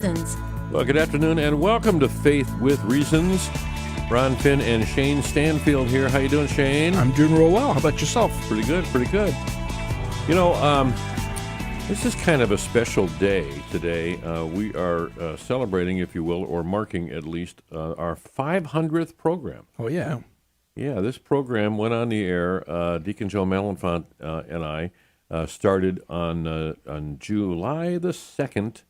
Reasons. Well, good afternoon and welcome to Faith with Reasons. Ron Finn and Shayne Stanfield here. How you doing, Shayne? I'm doing real well. How about yourself? Pretty good. You know, this is kind of a special day today. We are celebrating, if you will, or marking at least, our 500th program. Oh, yeah. Yeah, this program went on the air. Deacon Joe Malefant and I started on July the 2nd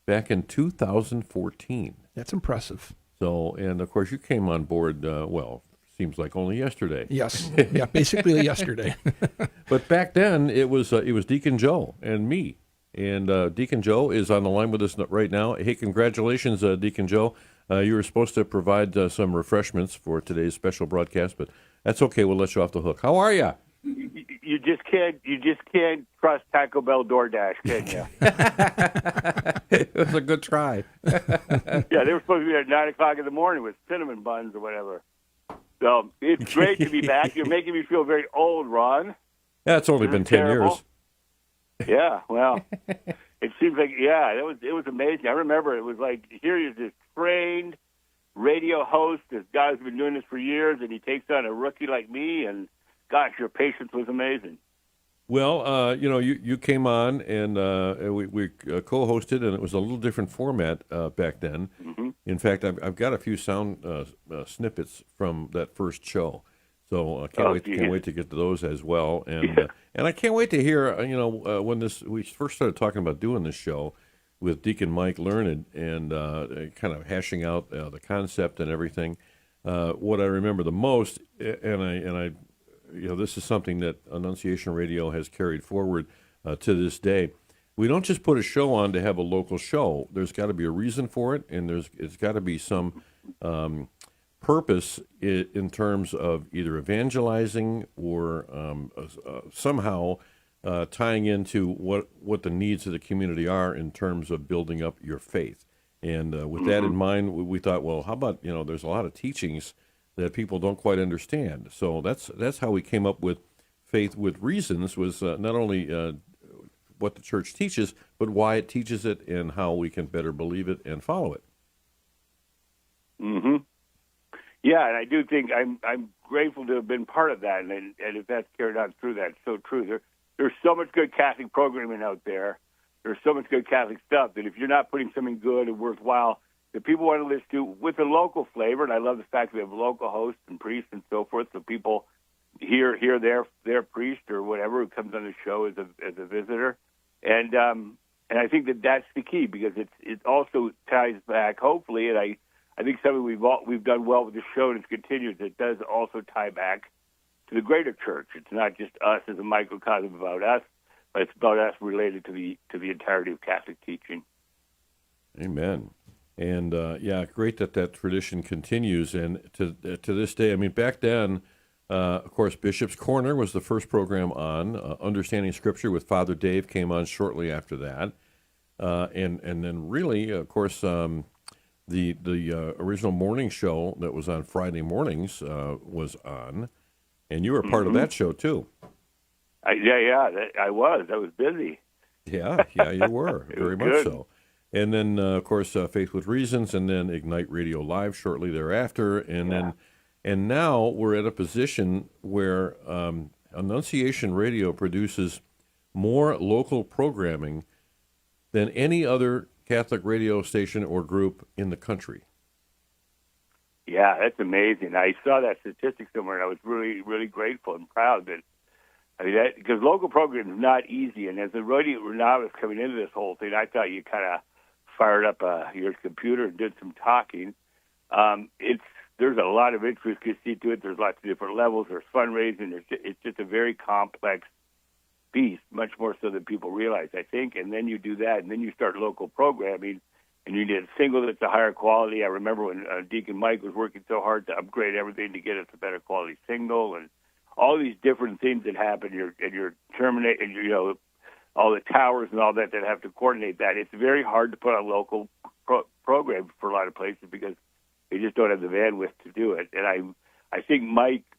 back in 2014. That's impressive. So, and of course, you came on board, seems like only yesterday. Yes. Yeah, basically yesterday. But back then, it was Deacon Joe and me. And Deacon Joe is on the line with us right now. Hey, congratulations, Deacon Joe. You were supposed to provide some refreshments for today's special broadcast, but that's okay. We'll let you off the hook. How are you? You just can't trust Taco Bell DoorDash, can you? It was a good try. Yeah, they were supposed to be at 9 o'clock in the morning with cinnamon buns or whatever. So it's great to be back. You're making me feel very old, Ron. Yeah, it's only been 10 years. Yeah, well, it seems like, it was amazing. I remember it was like, here is this trained radio host. This guy's been doing this for years, and he takes on a rookie like me, and gosh, your patience was amazing. Well, you came on, and we co-hosted, and it was a little different format back then. Mm-hmm. In fact, I've got a few sound snippets from that first show, so can't wait to get to those as well. And and I can't wait to hear, when we first started talking about doing this show with Deacon Mike Learned and kind of hashing out the concept and everything. What I remember the most, and I this is something that Annunciation Radio has carried forward to this day. We don't just put a show on to have a local show. There's got to be a reason for it, and it's got to be some purpose in terms of either evangelizing or somehow tying into what the needs of the community are in terms of building up your faith. And with that in mind, we thought, well, how about, there's a lot of teachings that people don't quite understand. So that's how we came up with Faith with Reasons, was not only what the church teaches, but why it teaches it and how we can better believe it and follow it. Mm-hmm. Yeah, and I do think I'm grateful to have been part of that, and if that's carried on through that, it's so true. There's so much good Catholic programming out there. There's so much good Catholic stuff that if you're not putting something good and worthwhile that people want to listen to with a local flavor, and I love the fact we have local hosts and priests and so forth, so people hear their priest or whatever who comes on the show as a visitor, and I think that's the key, because it also ties back, hopefully, and I think something we've done well with the show, and it's continued. It does also tie back to the greater church. It's not just us as a microcosm about us, but it's about us related to the entirety of Catholic teaching. Amen. And great that tradition continues. And to this day, I mean, back then, of course, Bishop's Corner was the first program on. Understanding Scripture with Father Dave came on shortly after that, and then really, of course, the original morning show that was on Friday mornings was on, and you were part of that show too. I was. I was busy. Yeah, you were very much so. And then, of course, Faith with Reasons, and then Ignite Radio Live shortly thereafter. And now we're at a position where Annunciation Radio produces more local programming than any other Catholic radio station or group in the country. Yeah, that's amazing. I saw that statistic somewhere, and I was really, really grateful and proud that, because local programming is not easy. And as a radio novice coming into this whole thing, I thought you kind of fired up your computer and did some talking. There's a lot of intricacy to it. There's lots of different levels. There's fundraising. It's just a very complex beast, much more so than people realize, I think. And then you do that, and then you start local programming, and you need a single that's a higher quality. I remember when Deacon Mike was working so hard to upgrade everything to get us a better quality signal, and all these different things that happen. You're terminating, all the towers and all that have to coordinate that. It's very hard to put on local program for a lot of places because they just don't have the bandwidth to do it. And I think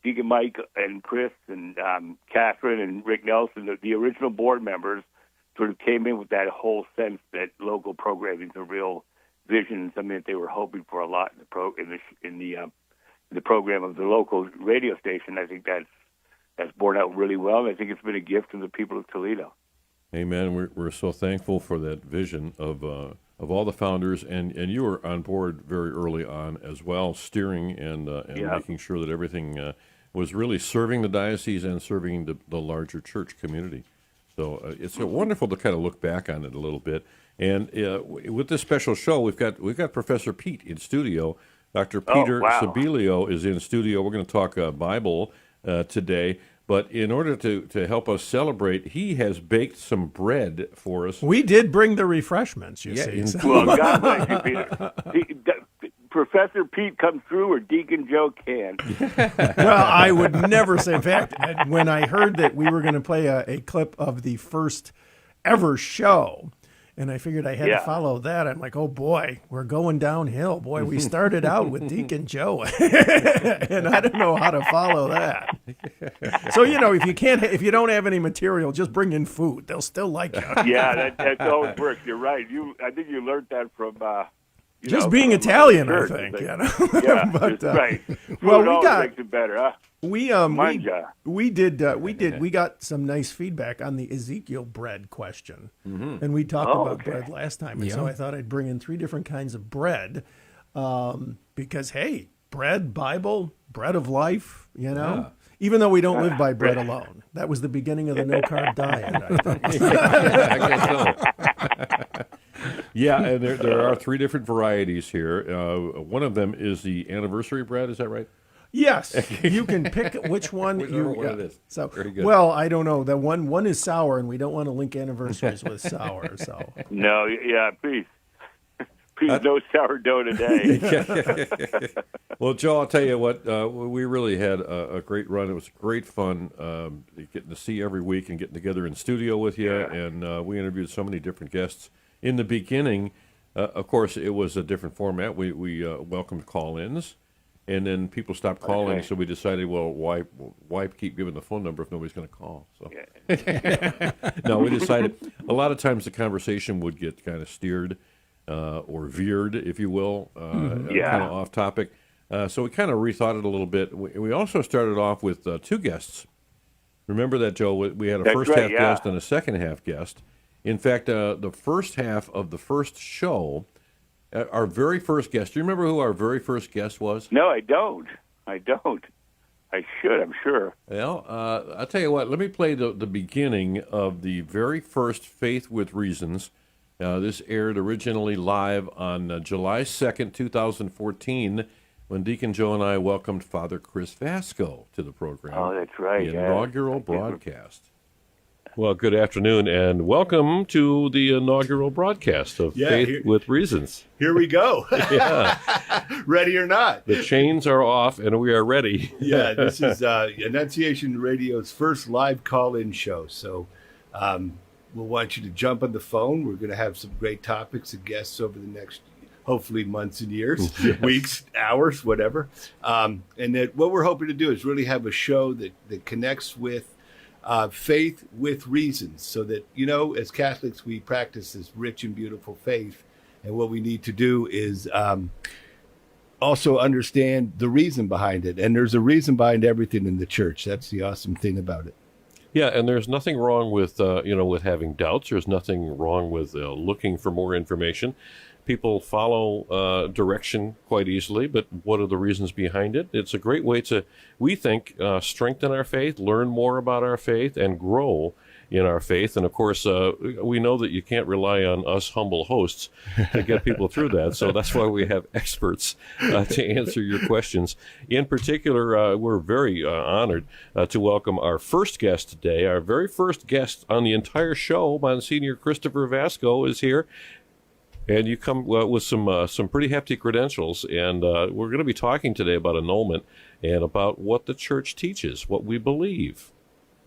Deacon Mike and Chris and Catherine and Rick Nelson, the original board members, sort of came in with that whole sense that local programming is a real vision and something that they were hoping for a lot in the program of the local radio station. I think that's borne out really well, and I think it's been a gift to the people of Toledo. Amen. We're so thankful for that vision of all the founders, and you were on board very early on as well, steering and making sure that everything was really serving the diocese and serving the larger church community. So it's wonderful to kind of look back on it a little bit. And with this special show, we've got Professor Pete in studio. Dr. Peter Sibilio is in studio. We're going to talk Bible today. But in order to help us celebrate, he has baked some bread for us. We did bring the refreshments, you see. Well, God bless you, Peter. Professor Pete comes through, or Deacon Joe can. Well, I would never say. In fact, when I heard that we were going to play a clip of the first ever show, and I figured I had to follow that, I'm like, oh boy, we're going downhill. Boy, we started out with Deacon Joe, and I don't know how to follow that. So, if you don't have any material, just bring in food. They'll still like you. Yeah, that always works. You're right. I think you learned that from just being Italian, I church, think. Yeah, but, right. Well, we makes it better, huh? We got some nice feedback on the Ezekiel bread question, and we talked about bread last time, and so I thought I'd bring in 3 different kinds of bread, because hey, bread, Bible, bread of life, even though we don't live by bread alone. That was the beginning of the no-carb diet, I think. I guess so. Yeah, and there are 3 different varieties here. One of them is the anniversary bread. Is that right? Yes, you can pick which one it is. So, very good. Well, I don't know. The one is sour, and we don't want to link anniversaries with sour. So no, please, no sourdough today. Well, Joe, I'll tell you what, we really had a great run. It was great fun getting to see you every week and getting together in studio with you, and we interviewed so many different guests. In the beginning, of course, it was a different format. We welcomed call-ins. And then people stopped calling, so we decided, well, why keep giving the phone number if nobody's going to call? So, no, we decided a lot of times the conversation would get kind of steered or veered, if you will, kind of off topic. So we kind of rethought it a little bit. We also started off with 2 guests. Remember that, Joe? We had a first-half guest and a second-half guest. In fact, the first half of the first show, our very first guest. Do you remember who our very first guest was? No, I don't. I should, I'm sure. Well, I'll tell you what. Let me play the beginning of the very first Faith with Reasons. This aired originally live on July 2nd, 2014, when Deacon Joe and I welcomed Father Chris Vasco to the program. Oh, that's right. The inaugural broadcast. Well, good afternoon, and welcome to the inaugural broadcast of Faith with Reasons. Here we go. Yeah. Ready or not. The chains are off, and we are ready. Yeah, this is Annunciation Radio's first live call-in show. So we'll want you to jump on the phone. We're going to have some great topics and guests over the next, hopefully, months and years, weeks, hours, whatever. And that what we're hoping to do is really have a show that connects with faith with reasons, so that, as Catholics, we practice this rich and beautiful faith. And what we need to do is also understand the reason behind it. And there's a reason behind everything in the church. That's the awesome thing about it. Yeah, and there's nothing wrong with, with having doubts. There's nothing wrong with looking for more information. People follow direction quite easily, but what are the reasons behind it? It's a great way to, we think, strengthen our faith, learn more about our faith, and grow in our faith. And, of course, we know that you can't rely on us humble hosts to get people through that, so that's why we have experts to answer your questions. In particular, we're very honored to welcome our first guest today. Our very first guest on the entire show, Monsignor Christopher Vasco, is here. And you come with some pretty hefty credentials, and we're going to be talking today about annulment and about what the church teaches, what we believe.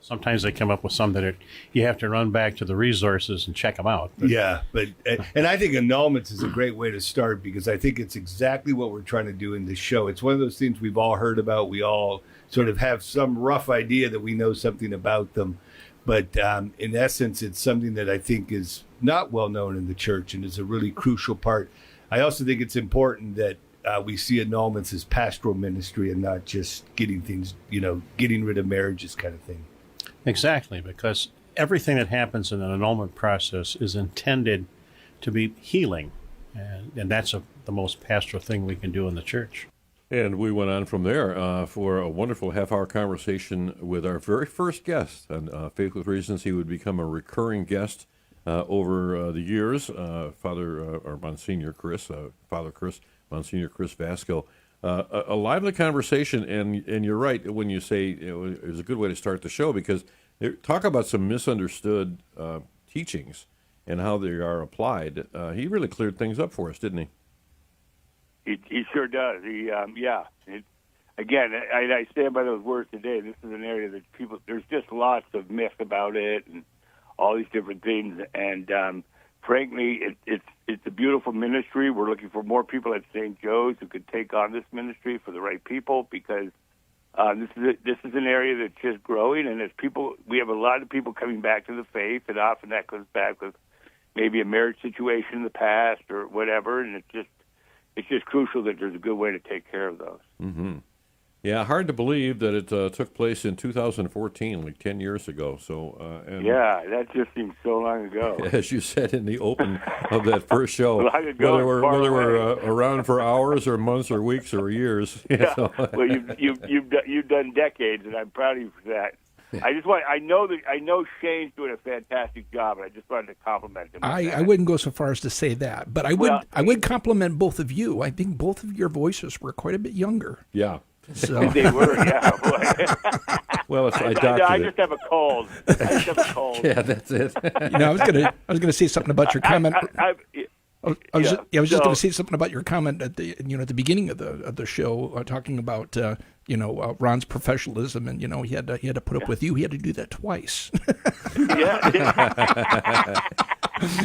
Sometimes they come up with some that you have to run back to the resources and check them out. And I think annulments is a great way to start, because I think it's exactly what we're trying to do in this show. It's one of those things we've all heard about. We all sort of have some rough idea that we know something about them. But in essence, it's something that I think is not well known in the church and is a really crucial part I also think it's important that we see annulments as pastoral ministry and not just getting things, getting rid of marriages kind of thing. Exactly, because everything that happens in an annulment process is intended to be healing, and that's the most pastoral thing we can do in the church. And we went on from there for a wonderful half-hour conversation with our very first guest on Faith with Reasons. He would become a recurring guest over the years, Monsignor Chris Vasco. A lively conversation, and you're right when you say it was a good way to start the show, because talk about some misunderstood teachings and how they are applied. He really cleared things up for us, didn't he? He sure does. Again, I stand by those words today. This is an area that there's just lots of myth about it and all these different things. And frankly, it's a beautiful ministry. We're looking for more people at St. Joe's who could take on this ministry for the right people, because this is an area that's just growing. And we have a lot of people coming back to the faith, and often that comes back with maybe a marriage situation in the past or whatever, and it's just crucial that there's a good way to take care of those. Mm-hmm. Yeah, hard to believe that it took place in 2014, like 10 years ago. So, yeah, that just seems so long ago. As you said in the open of that first show, long ago, whether we're around for hours or months or weeks or years. Yeah. So. Well, you've done decades, and I'm proud of you for that. I know Shayne's doing a fantastic job, and I just wanted to compliment him. I wouldn't go so far as to say that, but I would compliment both of you. I think both of your voices were quite a bit younger. Yeah. So. They were, yeah. Well, I just have a cold. Yeah, that's it. I was gonna say something about your comment. I was just going to say something about your comment at the beginning of the show, talking about Ron's professionalism, and he had to put up with you. He had to do that twice.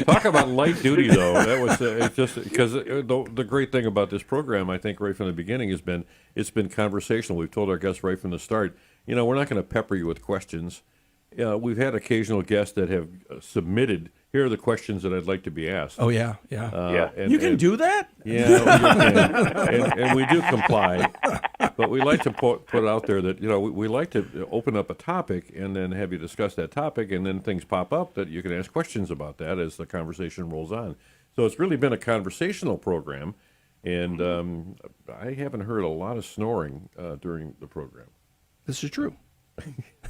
Talk about light duty, though. That was it's just because the great thing about this program, I think, right from the beginning, has been it's been conversational. We've told our guests right from the start, we're not going to pepper you with questions. We've had occasional guests that have submitted. Here are the questions that I'd like to be asked. Oh, yeah. You can do that? Yeah, you can. And we do comply. But we like to put out there that, we like to open up a topic and then have you discuss that topic, and then things pop up that you can ask questions about that as the conversation rolls on. So it's really been a conversational program, and I haven't heard a lot of snoring during the program. This is true.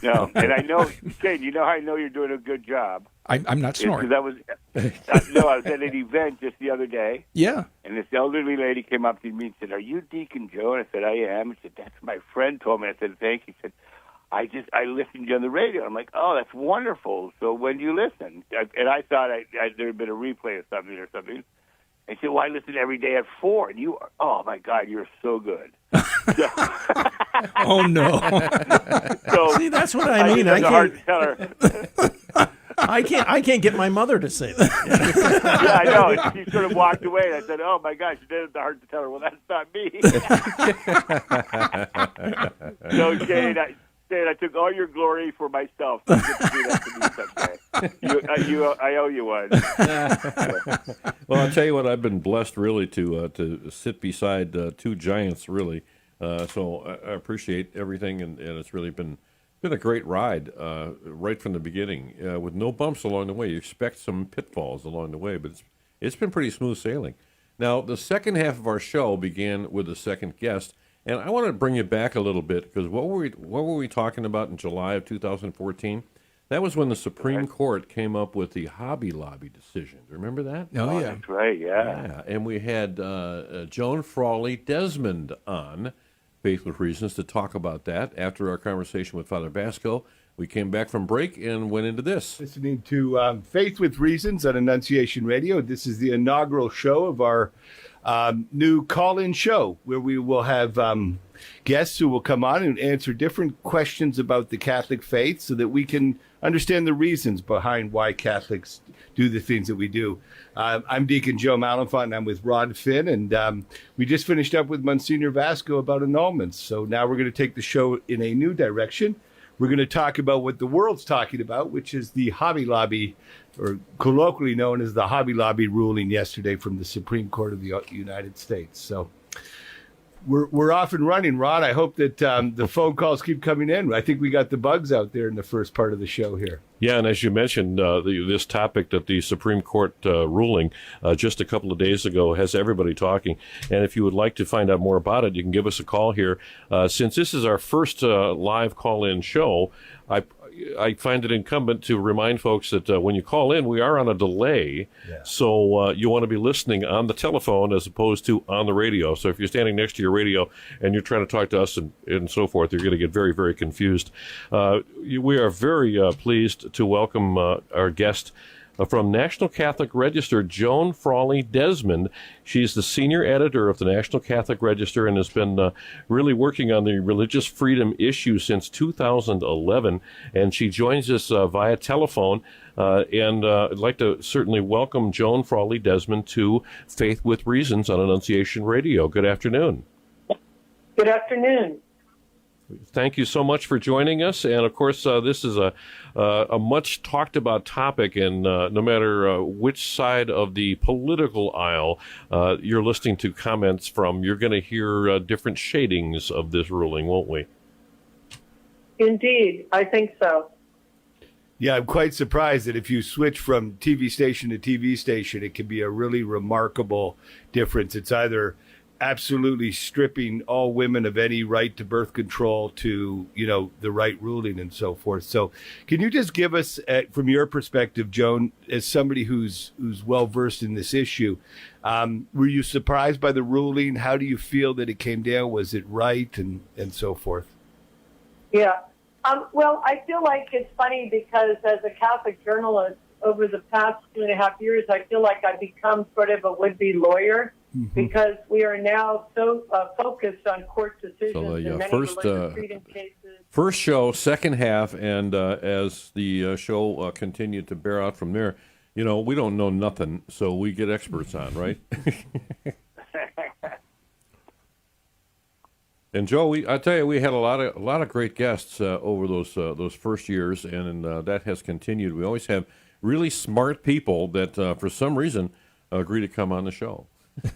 No, and I know, Shayne, how I know you're doing a good job? I'm not snoring. I was at an event just the other day. Yeah. And this elderly lady came up to me and said, "Are you Deacon Joe?" And I said, "I am." And she said, "That's my friend told me." I said, "Thank you." She said, I listened to you on the radio. I'm like, "Oh, that's wonderful. So when do you listen?" And I thought there had been a replay of something or something. And she said, "Well, I listen every day at 4. And you are, oh my God, you're so good." Oh no! So, see, that's what I mean. I can't get my mother to say that. Yeah, I know. She sort of walked away, and I said, "Oh my gosh!" She did it hard to tell her. Well, that's not me. So, Shayne, I took all your glory for myself. So you get to do that to me someday. I owe you one. Well, I'll tell you what. I've been blessed really to sit beside two giants, really. So I appreciate everything, and it's really been a great ride right from the beginning, with no bumps along the way. You expect some pitfalls along the way, but it's been pretty smooth sailing. Now, the second half of our show began with the second guest, and I want to bring you back a little bit, because what were we talking about in July of 2014? That was when the Supreme Court came up with the Hobby Lobby decision. Remember that? Oh, yeah. That's right, yeah. And we had Joan Frawley Desmond on Faith with Reasons to talk about that. After our conversation with Father Vasco, we came back from break and went into this. Listening to Faith with Reasons on Annunciation Radio. This is the inaugural show of our new call-in show, where we will have guests who will come on and answer different questions about the Catholic faith, so that we can understand the reasons behind why Catholics do the things that we do. I'm Deacon Joe Malefant, and I'm with Rod Finn, and we just finished up with Monsignor Vasco about annulments. So now we're going to take the show in a new direction. we're going to talk about what the world's talking about, which is the Hobby Lobby, or colloquially known as the Hobby Lobby ruling yesterday from the Supreme Court of the United States. So we're off and running, Ron. I hope that the phone calls keep coming in. I think we got the bugs out there in the first part of the show here. Yeah, and as you mentioned, this topic that the Supreme Court ruling just a couple of days ago has everybody talking. And if you would like to find out more about it, you can give us a call here. Since this is our first live call-in show, I find it incumbent to remind folks that when you call in, we are on a delay. Yeah. So you want to be listening on the telephone as opposed to on the radio. So if you're standing next to your radio and you're trying to talk to us and so forth, you're going to get very, very confused. We are very pleased to welcome our guest from National Catholic Register, Joan Frawley Desmond. She's the senior editor of the National Catholic Register and has been really working on the religious freedom issue since 2011. And she joins us via telephone. And I'd like to certainly welcome Joan Frawley Desmond to Faith with Reasons on Annunciation Radio. Good afternoon. Good afternoon. Thank you so much for joining us. And, of course, this is a much talked about topic, and no matter which side of the political aisle you're listening to comments from, you're going to hear different shadings of this ruling, won't we? Indeed, I think so. Yeah, I'm quite surprised that if you switch from TV station to TV station, it can be a really remarkable difference. It's either absolutely stripping all women of any right to birth control to, the right ruling and so forth. So can you just give us, from your perspective, Joan, as somebody who's well versed in this issue, were you surprised by the ruling? How do you feel that it came down? Was it right and so forth? Yeah. Well, I feel like it's funny because as a Catholic journalist over the past 2.5 years, I feel like I've become sort of a would-be lawyer. Mm-hmm. Because we are now so focused on court decisions and many religious freedom cases. First show, second half, and as the show continued to bear out from there, we don't know nothing, so we get experts on, right? And Joe, I tell you, we had a lot of great guests over those first years, and that has continued. We always have really smart people that, for some reason, agree to come on the show.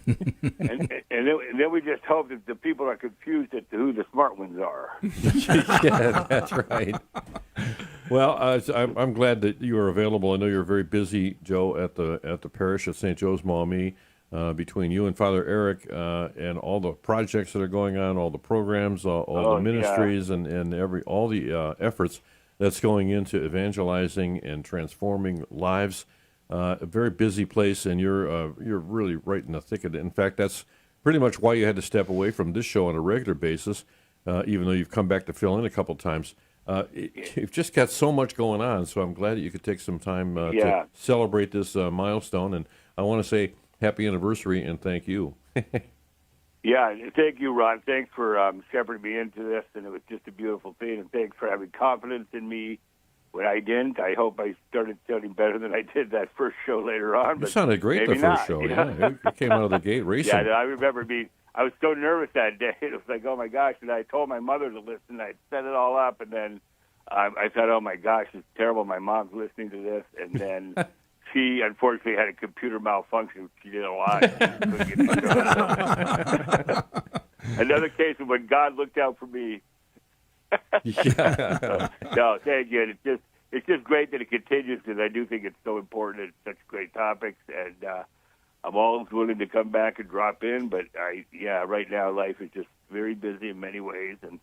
and then we just hope that the people are confused as to who the smart ones are. Yeah, that's right. Well, I'm glad that you are available. I know you're very busy, Joe, at the parish of St. Joe's Maumee, between you and Father Eric and all the projects that are going on, all the programs, all the ministries, yeah. and all the efforts that's going into evangelizing and transforming lives. A very busy place, and you're really right in the thick of it. In fact, that's pretty much why you had to step away from this show on a regular basis, even though you've come back to fill in a couple times. You've just got so much going on, so I'm glad that you could take some time to celebrate this milestone. And I want to say happy anniversary and thank you. Yeah, thank you, Ron. Thanks for shepherding me into this, and it was just a beautiful thing. And thanks for having confidence in me. When I didn't, I hope I started sounding better than I did that first show later on. But you sounded great the first show. Yeah, you came out of the gate racing. Yeah, I remember I was so nervous that day. It was like, oh my gosh! And I told my mother to listen. I set it all up, and then I thought, oh my gosh, it's terrible. My mom's listening to this, and then she unfortunately had a computer malfunction. She did a lot. Another case of when God looked out for me. Yeah. No, thank you. It's just great that it continues because I do think it's so important. It's such great topics, and I'm always willing to come back and drop in. But right now life is just very busy in many ways, and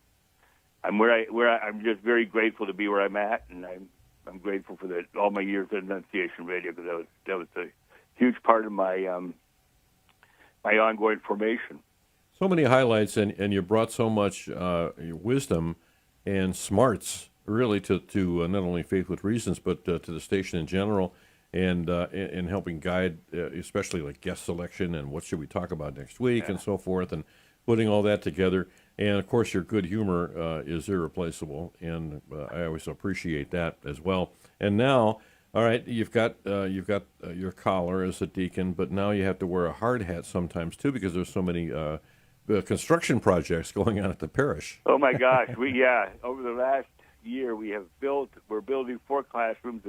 I'm I'm just very grateful to be where I'm at, and I'm grateful for all my years at Annunciation Radio because that was a huge part of my my ongoing formation. So many highlights, and you brought so much wisdom and smarts, really, to not only Faith with Reasons, but to the station in general, and in helping guide, especially like guest selection and what should we talk about next week and so forth, and putting all that together. And of course, your good humor is irreplaceable, and I always appreciate that as well. And now, all right, you've got your collar as a deacon, but now you have to wear a hard hat sometimes too because there's so many construction projects going on at the parish. Oh my gosh, over the last year, we're building 4 classrooms.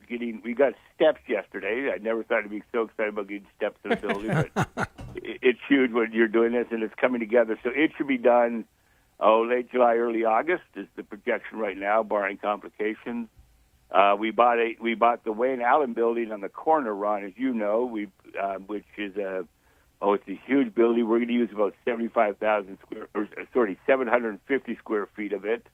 We got steps yesterday. I never thought I'd be so excited about getting steps in a building, but it's huge when you're doing this, and it's coming together. So it should be done, late July, early August is the projection right now, barring complications. We bought the Wayne Allen building on the corner, Ron, as you know, which is it's a huge building. We're going to use about 750 square feet of it,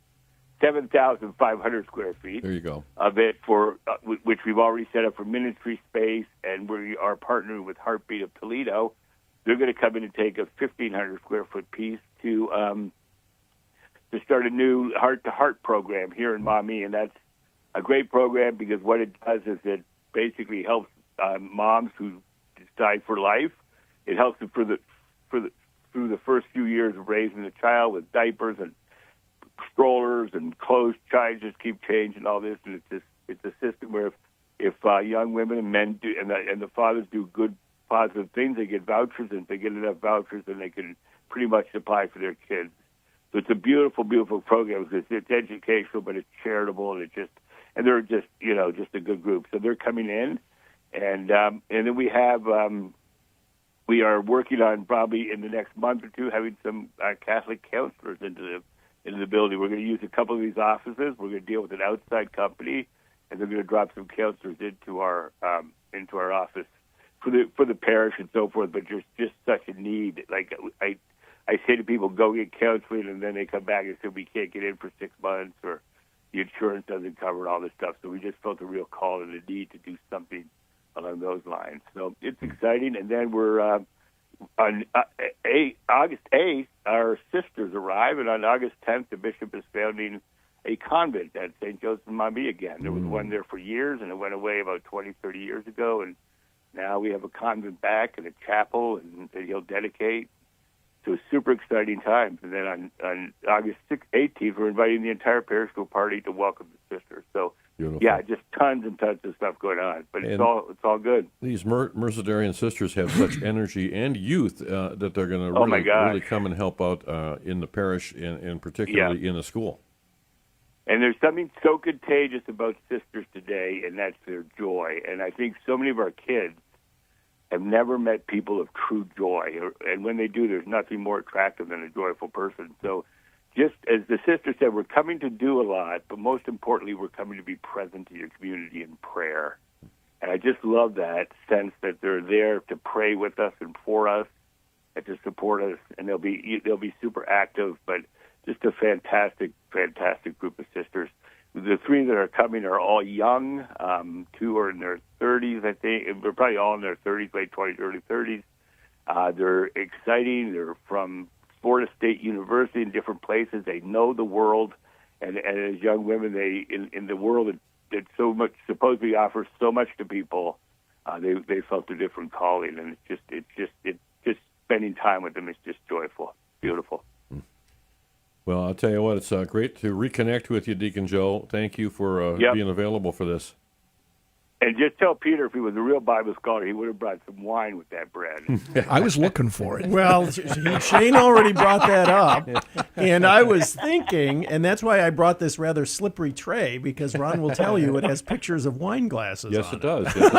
7,500 square feet. There you go. Of it for which we've already set up for ministry space, and we are partnering with Heartbeat of Toledo. They're going to come in and take a 1,500 square foot piece to start a new heart-to-heart program here in Maumee, and that's a great program because what it does is it basically helps moms who decide for life. It helps them through the first few years of raising the child with diapers and strollers and clothes. Child just keep changing all this, and it's a system where if young women and men do and the fathers do good positive things, they get vouchers, and if they get enough vouchers, then they can pretty much supply for their kids. So it's a beautiful, beautiful program because it's educational, but it's charitable, and they're just a good group. So they're coming in, and then we have we are working on probably in the next month or two having some Catholic counselors into the building. We're going to use a couple of these offices. We're going to deal with an outside company, and they're going to drop some counselors into our office for the parish and so forth. But there's just such a need. Like I say to people, go get counseling, and then they come back and say we can't get in for 6 months, or the insurance doesn't cover all this stuff. So we just felt a real call and a need to do something along those lines. So it's exciting. And then we're on August 8th, our sisters arrive, and on August 10th, the bishop is founding a convent at St. Joseph in Maumee again. There was one there for years, and it went away about 20, 30 years ago, and now we have a convent back and a chapel, and that he'll dedicate. So super exciting times. And then on August 18th, we're inviting the entire parish to a party to welcome the sisters. So, beautiful. Yeah, just tons and tons of stuff going on. But it's all good. These Mercedarian sisters have such energy and youth that they're going to really come and help out in the parish and particularly in the school. And there's something so contagious about sisters today, and that's their joy. And I think so many of our kids have never met people of true joy. And when they do, there's nothing more attractive than a joyful person. So just as the sister said, we're coming to do a lot, but most importantly, we're coming to be present to your community in prayer. And I just love that sense that they're there to pray with us and for us and to support us. And they'll be super active, but just a fantastic, fantastic group of sisters. The 3 that are coming are all young. 2 are in their 30s, I think. They're probably all in their 30s, late 20s, early 30s. They're exciting. They're from Florida State University in different places. They know the world, and as young women, they in the world that so much supposedly offers so much to people. They felt a different calling, and it's just spending time with them is just joyful, beautiful. Well, I'll tell you what, it's great to reconnect with you, Deacon Joe. Thank you for being available for this. And just tell Peter if he was a real Bible scholar, he would have brought some wine with that bread. I was looking for it. Well, Shayne already brought that up, and I was thinking, and that's why I brought this rather slippery tray, because Ron will tell you it has pictures of wine glasses Yes, on it does. Yes,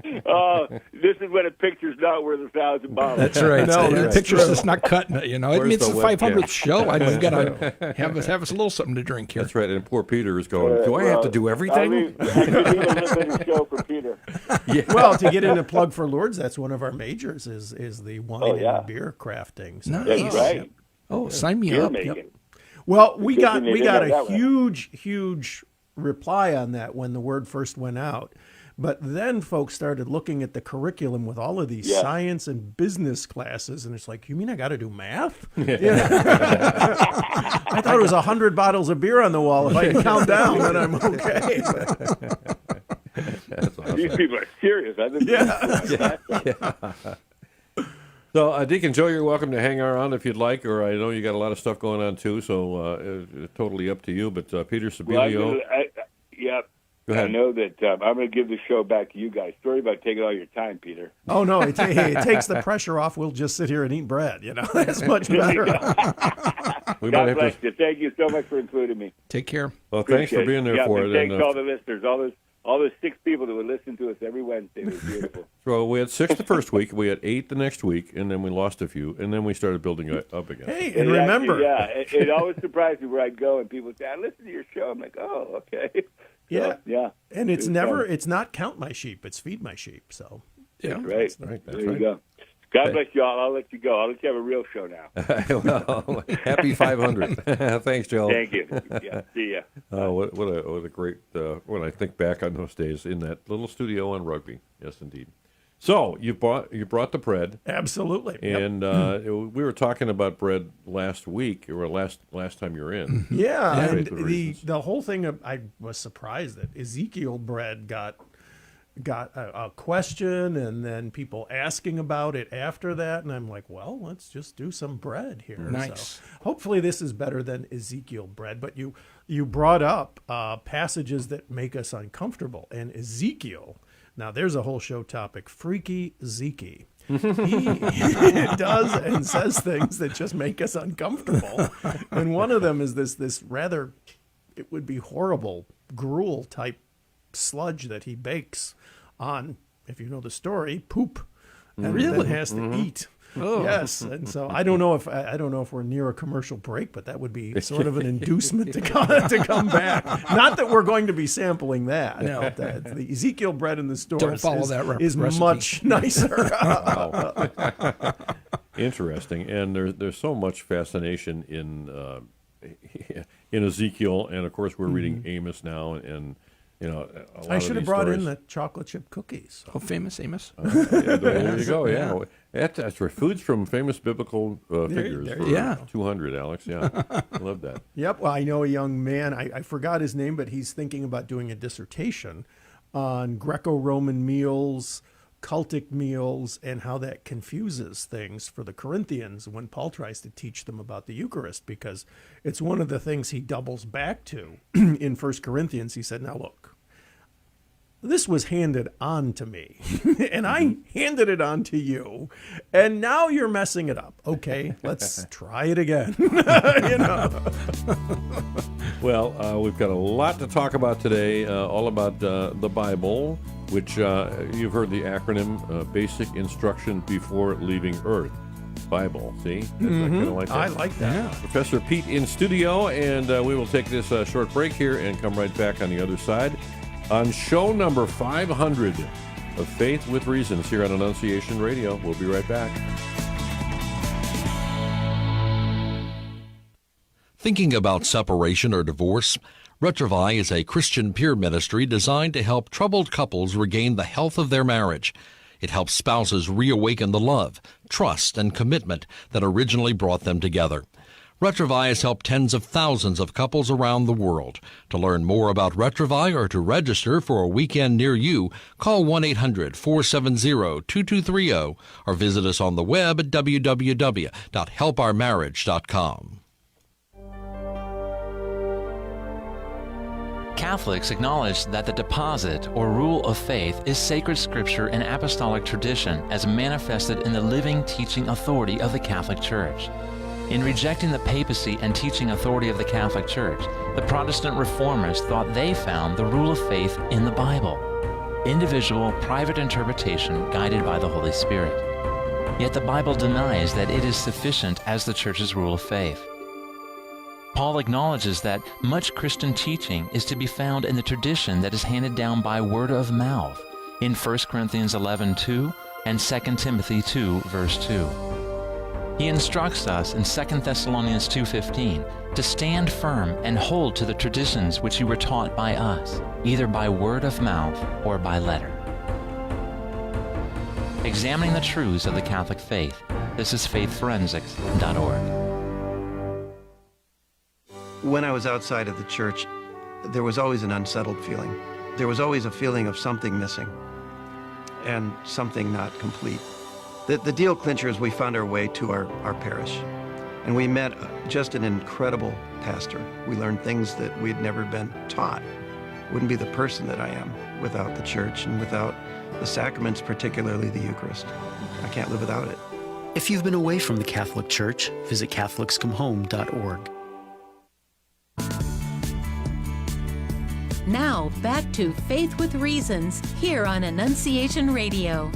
it does. This is when a picture's not worth 1,000 bottles. That's right. No, The that's picture's true. just not cutting it, you know. Where's It's the the 500th webcam? show. We've got to have us a little something to drink here. That's right. And poor Peter is going, do I have to do everything? I could need a little bit of show for Peter. Well, to get in a plug for Lourdes, that's one of our majors is the wine and beer crafting. So, Nice. That's right. Oh, sign me Beer up. making. Yep. well, we got They a didn't have that huge reply on that when the word first went out. But then folks started looking at the curriculum with all of these science and business classes, and it's like, you mean I got to do math? Yeah. I thought it was 100 bottles of beer on the wall. If I can count down, then I'm okay. That's awesome. These people are serious. I think So, Deacon Joe, you're welcome to hang around if you'd like, or I know you got a lot of stuff going on too, so totally up to you. But Peter Sibilio. Go ahead. I know that I'm going to give the show back to you guys. Sorry about taking all your time, Peter. Oh, no, it takes the pressure off. We'll just sit here and eat bread. You know, that's much better. God bless you. Thank you so much for including me. Take care. Well, thanks for being there for it. Thanks to all the listeners, all those 6 people that would listen to us every Wednesday. It was beautiful. So we had 6 the first week, we had 8 the next week, and then we lost a few, and then we started building up again. Hey, and remember. It always surprised me where I'd go and people would say, I listen to your show. I'm like, oh, okay. Yeah. So, yeah. And it's not count my sheep, it's feed my sheep. So, yeah. That's right. That's there right. you go. God bless you all. I'll let you go. I'll let you have a real show now. Well, happy 500. Thanks, Joe. Thank you. Yeah. See ya. What a great, when I think back on those days in that little studio on Rugby. Yes, indeed. So you brought the bread. Absolutely. And we were talking about bread last week, or last time you were in. Yeah, and the whole thing, I was surprised that Ezekiel bread got a question, and then people asking about it after that, and I'm like, well, let's just do some bread here. Nice. So hopefully this is better than Ezekiel bread. But you brought up passages that make us uncomfortable, and Ezekiel. Now there's a whole show topic, Freaky Zeke. He does and says things that just make us uncomfortable, and one of them is this rather, it would be horrible gruel type sludge that he bakes on, if you know the story, poop, and then has to eat. Oh. Yes, and so I don't know if we're near a commercial break, but that would be sort of an inducement to come back. Not that we're going to be sampling that. No, the Ezekiel bread in the stores is much nicer. Interesting, and there's so much fascination in Ezekiel, and of course we're reading Amos now, and I should have brought in the chocolate chip cookies. Oh, famous Amos. There you go. Yeah, that's for foods from famous biblical figures. Yeah, 200, Alex. Yeah, I love that. Yep. Well, I know a young man. I forgot his name, but he's thinking about doing a dissertation on Greco-Roman meals, cultic meals, and how that confuses things for the Corinthians when Paul tries to teach them about the Eucharist, because it's one of the things he doubles back to in 1 Corinthians. He said, now look, this was handed on to me, and I handed it on to you, and now you're messing it up. Okay, let's try it again. Well, we've got a lot to talk about today, all about the Bible, which you've heard the acronym, Basic Instruction Before Leaving Earth. Bible, see? I kind of like that. I like that. Yeah. Professor Pete in studio, and we will take this short break here and come right back on the other side on show number 500 of Faith with Reasons here on Annunciation Radio. We'll be right back. Thinking about separation or divorce? Retrovi is a Christian peer ministry designed to help troubled couples regain the health of their marriage. It helps spouses reawaken the love, trust, and commitment that originally brought them together. Retrovi has helped tens of thousands of couples around the world. To learn more about Retrovi or to register for a weekend near you, call 1-800-470-2230 or visit us on the web at www.helpourmarriage.com. Catholics acknowledge that the deposit or rule of faith is sacred scripture and apostolic tradition as manifested in the living teaching authority of the Catholic Church. In rejecting the papacy and teaching authority of the Catholic Church, the Protestant reformers thought they found the rule of faith in the Bible, individual, private interpretation guided by the Holy Spirit. Yet the Bible denies that it is sufficient as the Church's rule of faith. Paul acknowledges that much Christian teaching is to be found in the tradition that is handed down by word of mouth in 1 Corinthians 11:2 and 2 Timothy 2, verse 2. He instructs us in 2 Thessalonians 2:15 to stand firm and hold to the traditions which you were taught by us, either by word of mouth or by letter. Examining the truths of the Catholic faith, this is faithforensics.org. When I was outside of the church, there was always an unsettled feeling. There was always a feeling of something missing and something not complete. The deal clincher is we found our way to our parish, and we met just an incredible pastor. We learned things that we had never been taught. Wouldn't be the person that I am without the church and without the sacraments, particularly the Eucharist. I can't live without it. If you've been away from the Catholic Church, visit catholicscomehome.org. Now, back to Faith with Reasons here on Annunciation Radio.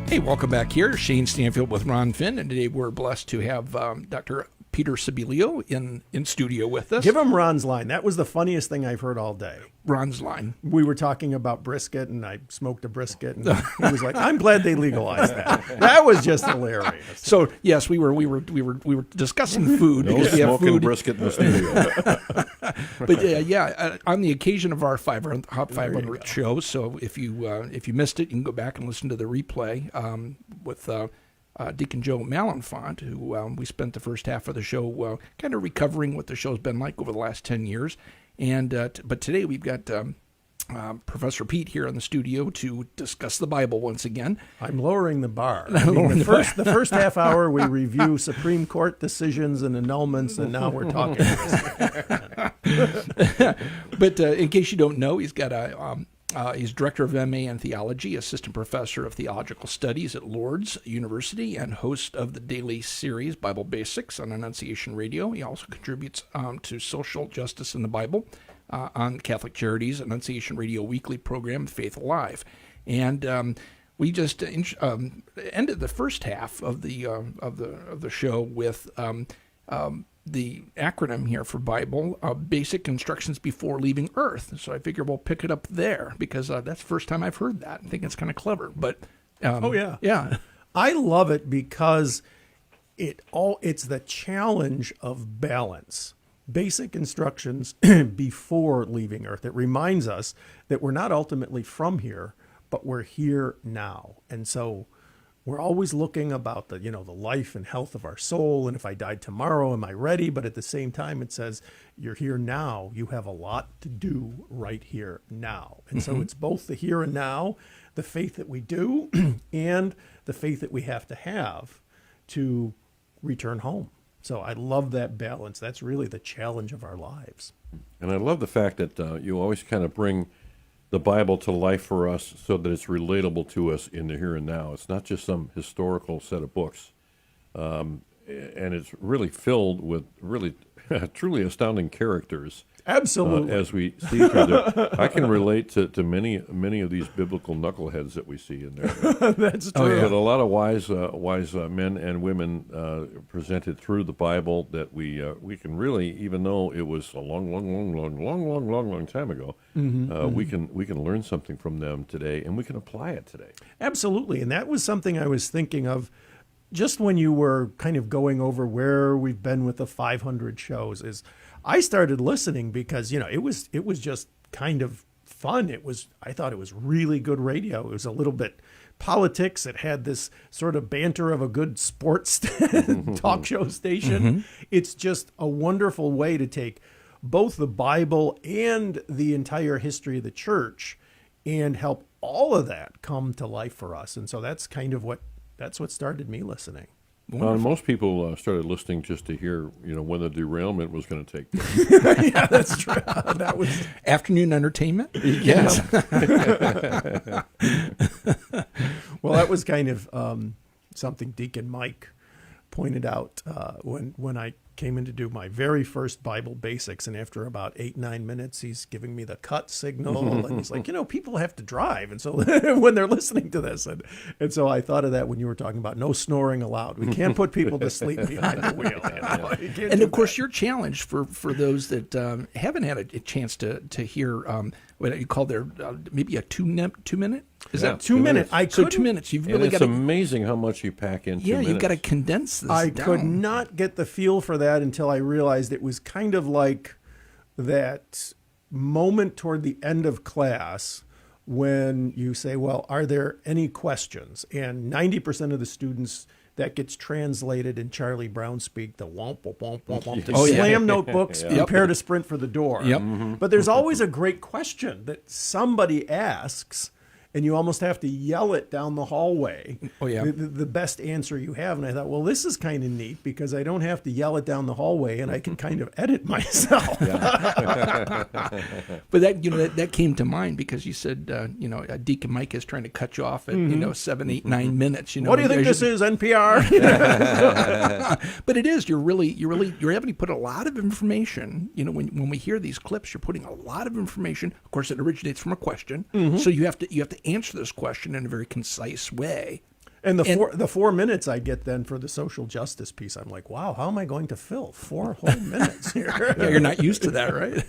Hey, welcome back here. Shayne Stanfield with Ron Finn, and today we're blessed to have Dr. Peter Sibilio in studio with us. Give him Ron's line. That was the funniest thing I've heard all day. Ron's line. We were talking about brisket, and I smoked a brisket, and he was like, "I'm glad they legalized that." That was just hilarious. So yes, we were discussing food. No smoking brisket in the studio. But on the occasion of our Hot 500 show, so if you missed it, you can go back and listen to the replay with Deacon Joe Malefant, who we spent the first half of the show kind of recovering what the show's been like over the last 10 years. And but today we've got Professor Pete here in the studio to discuss the Bible once again. I'm lowering the bar. The first half hour we review Supreme Court decisions and annulments, and now we're talking. But in case you don't know, he's got he's director of MA in theology, assistant professor of theological studies at Lourdes University, and host of the daily series Bible Basics on Annunciation Radio. He also contributes to Social Justice in the Bible on Catholic Charities Annunciation Radio weekly program Faith Alive. And we just ended the first half of the show with the acronym here for Bible, Basic Instructions Before Leaving Earth. So I figure we'll pick it up there because that's the first time I've heard that. I think it's kind of clever. But yeah, I love it because it's the challenge of balance. Basic instructions before leaving Earth. It reminds us that we're not ultimately from here, but we're here now, and so we're always looking about the life and health of our soul. And if I died tomorrow, am I ready? But at the same time, it says you're here now. You have a lot to do right here now. And so it's both the here and now, the faith that we do, and the faith that we have to return home. So I love that balance. That's really the challenge of our lives. And I love the fact that you always kind of bring the Bible to life for us so that it's relatable to us in the here and now. It's not just some historical set of books. And it's really filled with really truly astounding characters. Absolutely. As we see through there. I can relate to many of these biblical knuckleheads that we see in there. That's true. But a lot of wise men and women presented through the Bible that we can really, even though it was a long time ago, we can learn something from them today, and we can apply it today. Absolutely. And that was something I was thinking of just when you were kind of going over where we've been with the 500 shows. Is I started listening because it was just kind of fun. I thought it was really good radio. It was a little bit politics. It had this sort of banter of a good sports talk show station. It's just a wonderful way to take both the Bible and the entire history of the church and help all of that come to life for us. And so that's what started me listening. Most people started listening just to hear, when the derailment was going to take place. Yeah, that's true. That was afternoon entertainment. Yes. Well, that was kind of something Deacon Mike pointed out when I came in to do my very first Bible Basics, and after about 8-9 minutes, he's giving me the cut signal, and he's like, people have to drive, and so when they're listening to this, and so I thought of that when you were talking about no snoring allowed. We can't put people to sleep behind the wheel. And of course, your challenge for those that haven't had a chance to hear what you call their maybe a 2 minute. Is that 2 minutes? 2 minutes. You've really got. It's amazing how much you pack in 2 minutes. Yeah, you've got to condense this. I down. could not get the feel for that until I realized it was kind of like that moment toward the end of class when you say, "Well, are there any questions?" And 90% of the students, that gets translated in Charlie Brown speak, the womp, womp, womp, womp, womp. They slam notebooks, prepare to sprint for the door. Yep. But there's always a great question that somebody asks, and you almost have to yell it down the hallway. Oh, yeah. The best answer you have. And I thought, well, this is kind of neat because I don't have to yell it down the hallway, and I can kind of edit myself. But that came to mind because you said, Deacon Mike is trying to cut you off at 7, 8, 9 minutes. What do you think this is, NPR? But it is. You're having to put a lot of information. When we hear these clips, you're putting a lot of information. Of course, it originates from a question, so you have to answer this question in a very concise way. And the 4 minutes I get then for the social justice piece, I'm like, wow, how am I going to fill 4 whole minutes here? Yeah, you're not used to that, right?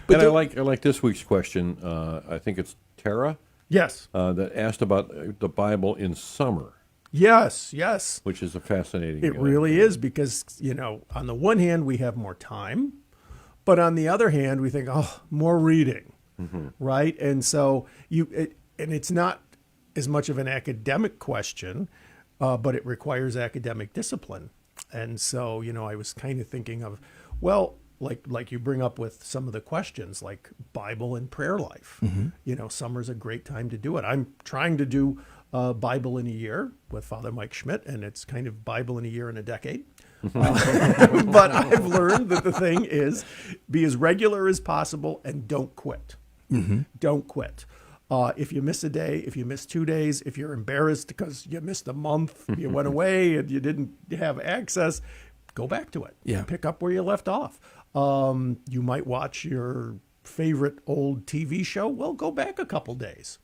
But I like this week's question. I think it's Tara. Yes. That asked about the Bible in summer. Yes. Which is a fascinating. It really is because, on the one hand, we have more time, but on the other hand, we think, more reading, right? And so and it's not as much of an academic question, but it requires academic discipline. And so, I was kind of thinking of, well, like you bring up with some of the questions, like Bible and prayer life. Summer's a great time to do it. I'm trying to do Bible in a year with Father Mike Schmidt, and it's kind of Bible in a year and a decade. But I've learned that the thing is be as regular as possible and don't quit. Don't quit. If you miss a day, if you miss 2 days, if you're embarrassed because you missed a month, you went away and you didn't have access, go back to it. Yeah. Pick up where you left off. You might watch your favorite old TV show. Well, go back a couple days.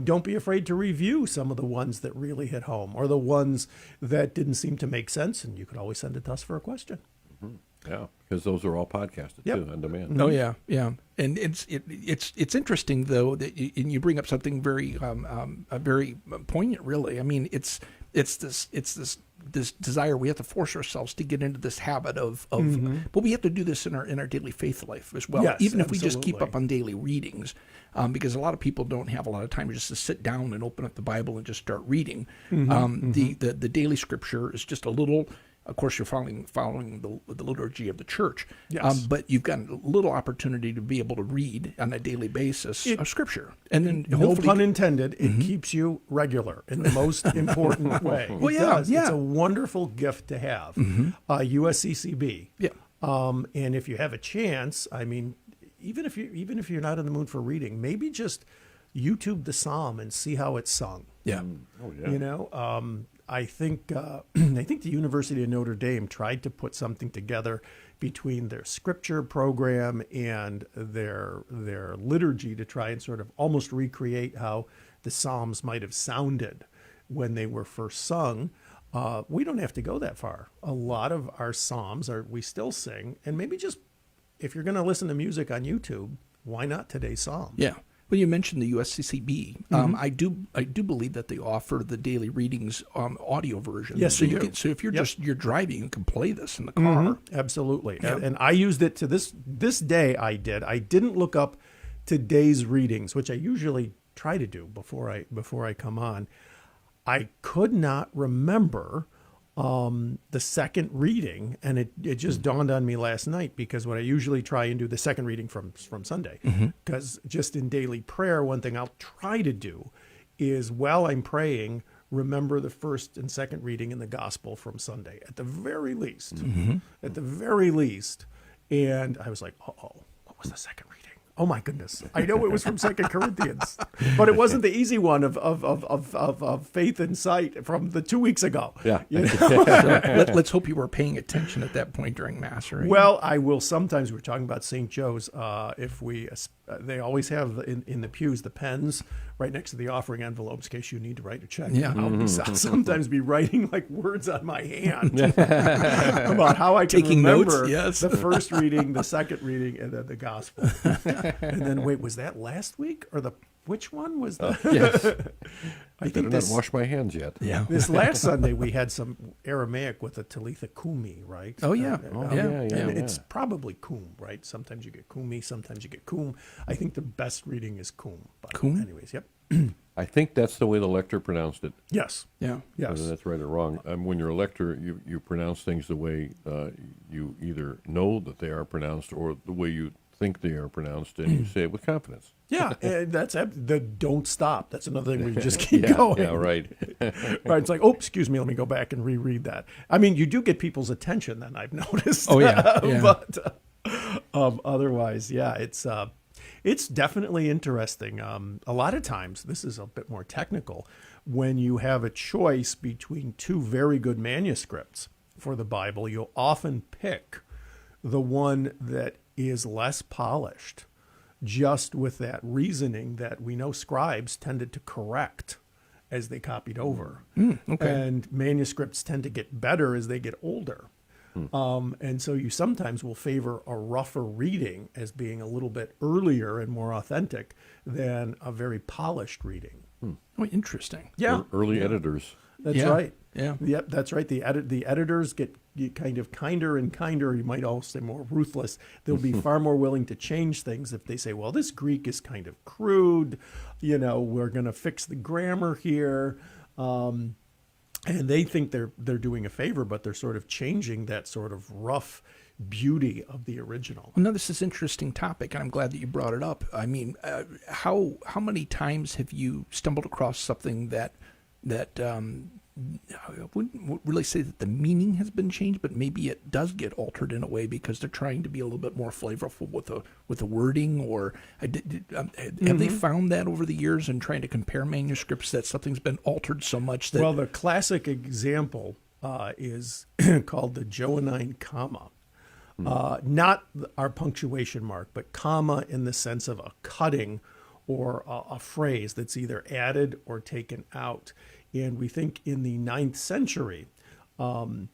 Don't be afraid to review some of the ones that really hit home or the ones that didn't seem to make sense. And you could always send it to us for a question. Yeah, because those are all podcasted too on demand. Oh yeah, and it's interesting though that you bring up something very very poignant. Really, I mean it's this desire we have to force ourselves to get into this habit of but we have to do this in our daily faith life as well. Yes, even if absolutely. we just keep up on daily readings, because a lot of people don't have a lot of time just to sit down and open up the Bible and just start reading. The daily scripture is just a little. Of course, you're following the liturgy of the church, but you've got a little opportunity to be able to read on a daily basis of Scripture, and then no pun intended, it keeps you regular in the most important way. Well, it does. It's a wonderful gift to have. USCCB. Yeah. And if you have a chance, I mean, even if you're not in the mood for reading, maybe just YouTube the Psalm and see how it's sung. Yeah. Oh yeah. I think the University of Notre Dame tried to put something together between their scripture program and their liturgy to try and sort of almost recreate how the Psalms might have sounded when they were first sung. We don't have to go that far. A lot of our Psalms we still sing, and maybe just if you're going to listen to music on YouTube, why not today's Psalm? Yeah. Well, you mentioned the USCCB. I do believe that they offer the daily readings audio version. Yes, so they do. So if you're driving, you can play this in the car. Absolutely. And I used it to this day. I didn't look up today's readings, which I usually try to do before I come on. I could not remember the second reading, and it just dawned on me last night, because what I usually try and do the second reading from Sunday, because just in daily prayer, one thing I'll try to do is while I'm praying, remember the first and second reading in the gospel from Sunday at the very least. And I was like, what was the second reading? Oh my goodness! I know it was from 2 Corinthians, but it wasn't the easy one of faith and sight from the 2 weeks ago. Yeah. So let's hope you were paying attention at that point during Mass, right? Well, I will sometimes. We're talking about St. Joe's. They always have in the pews the pens right next to the offering envelopes in case you need to write a check. Yeah. I'll sometimes be writing like words on my hand about how I can Taking remember notes, the first reading, the second reading, and then the gospel. And then wait, was that last week or which one was that? Yes. I think not wash my hands yet. Yeah. This last Sunday we had some Aramaic with a Talitha Kumi, right? Oh yeah. It's probably Kum, right? Sometimes you get Kumi, sometimes you get Kum. I think the best reading is Kum. Kum? Anyways, yep. I think that's the way the lector pronounced it. Yes. Yeah. Yes. Whether that's right or wrong. When you're a lector, you pronounce things the way you either know that they are pronounced or the way you think they are pronounced, and you say it with confidence. Yeah, and that's the don't stop. That's another thing we just keep going. Yeah, right. Right. It's like, oh, excuse me, let me go back and reread that. I mean, you do get people's attention then, I've noticed. Oh, yeah. But otherwise, yeah, it's definitely interesting. A lot of times, this is a bit more technical, when you have a choice between two very good manuscripts for the Bible, you'll often pick the one that is less polished, just with that reasoning that we know scribes tended to correct as they copied over. Okay. And manuscripts tend to get better as they get older. And so you sometimes will favor a rougher reading as being a little bit earlier and more authentic than a very polished reading. Oh, interesting. Yeah. Early editors. That's right. Yeah. Yep, that's right. The editors get kind of kinder and kinder. You might also say more ruthless. They'll be far more willing to change things if they say, well, this Greek is kind of crude. We're going to fix the grammar here. And they think they're doing a favor, but they're sort of changing that sort of rough beauty of the original. Well, no, this is an interesting topic, and I'm glad that you brought it up. I mean, how many times have you stumbled across something that I wouldn't really say that the meaning has been changed, but maybe it does get altered in a way because they're trying to be a little bit more flavorful with the wording, or have they found that over the years in trying to compare manuscripts that something's been altered so much that... Well, the classic example is called the Johannine comma. Not our punctuation mark, but comma in the sense of a cutting or a phrase that's either added or taken out. And we think in the 9th century, when